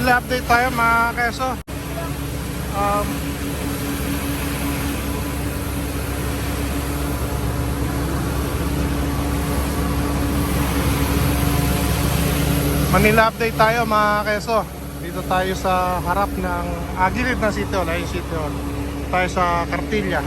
Manila update tayo mga keso. Manila update tayo mga keso. Dito tayo sa harap ng gilid ng City Hall, ayun City Hall. Tayo sa Cartilla.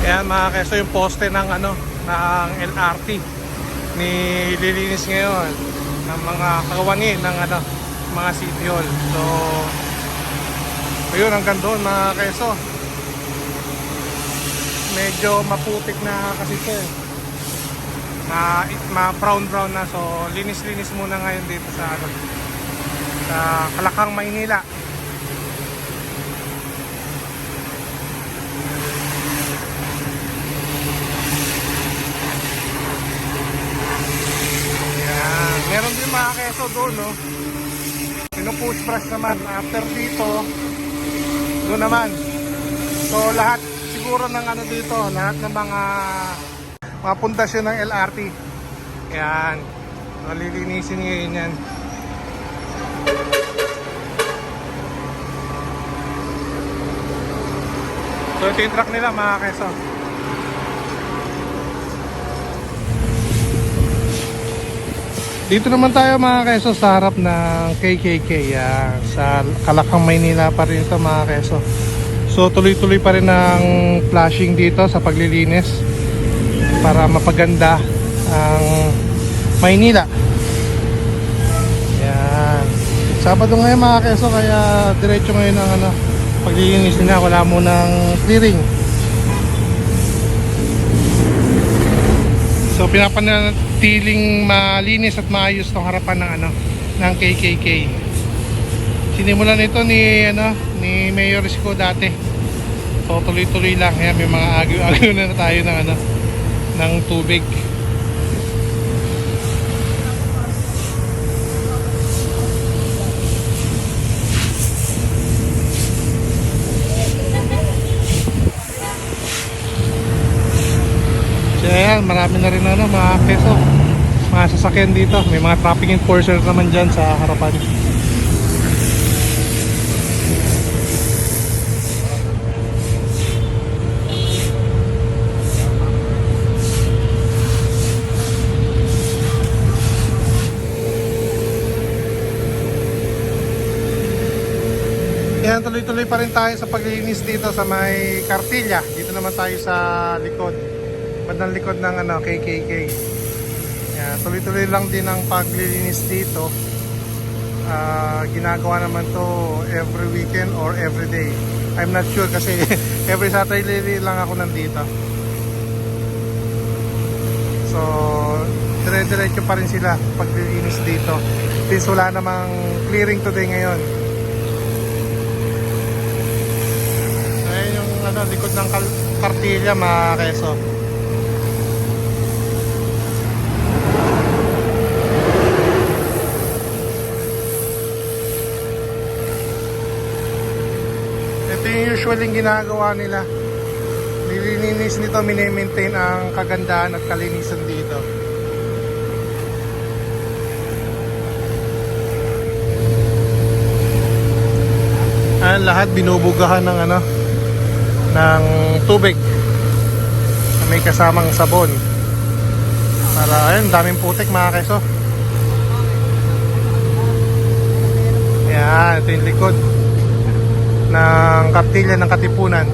Ayan mga keso, yung poste ng ng LRT nililinis ngayon ng mga kawani ng mga City Hall. So ayun, hanggang doon mga keso, medyo maputik na kasi ito brown na. So linis muna ngayon dito sa Kalakang, Maynila. Meron din mga keso doon, no? Pinupush brush naman. After dito, doon naman. So lahat siguro ng dito, lahat ng mga pundasyon ng LRT. Yan. So, lilinisin ngayon yan. So ito yung truck nila mga keso. Dito naman tayo mga keso sa harap ng KKK, sa Kalakang, Maynila pa rin ito mga keso. So tuloy-tuloy pa rin ang flashing dito sa paglilinis para mapaganda ang Maynila. Yan. Sabado ngayon mga keso, kaya diretso ngayon ang paglilinis nila, wala munang clearing. So pinapanatiling malinis at maayos tong harapan ng KKK. Sinimulan ito ni Mayor Isko dati. So tuloy-tuloy lang. Ayan, may mga agyo-agyo na tayo ng tubig. Ayan, marami na rin mga keso, mga sasakyan dito. May mga traffic enforcer naman dyan sa harapan. Ayan, tuloy-tuloy pa rin tayo sa paglilinis dito sa may Cartilla. Dito naman tayo sa likod, bandang likod ng KKK. Yan, tuloy-tuloy lang din ang paglilinis dito. Ginagawa naman to every weekend or every day. I'm not sure kasi every Saturday lang ako nandito. So dire-diretso pa rin sila paglilinis dito since wala namang clearing today ngayon. So ayan yung likod ng Cartilla mga keso. Usually ginagawa nila, nililinis nito, mini-maintain ang kagandahan at kalinisan dito. Lahat binubugahan ng tubig na may kasamang sabon para ayun, daming putik mga keso. Yan, ito yung likod ng Cartilla ng Katipunan.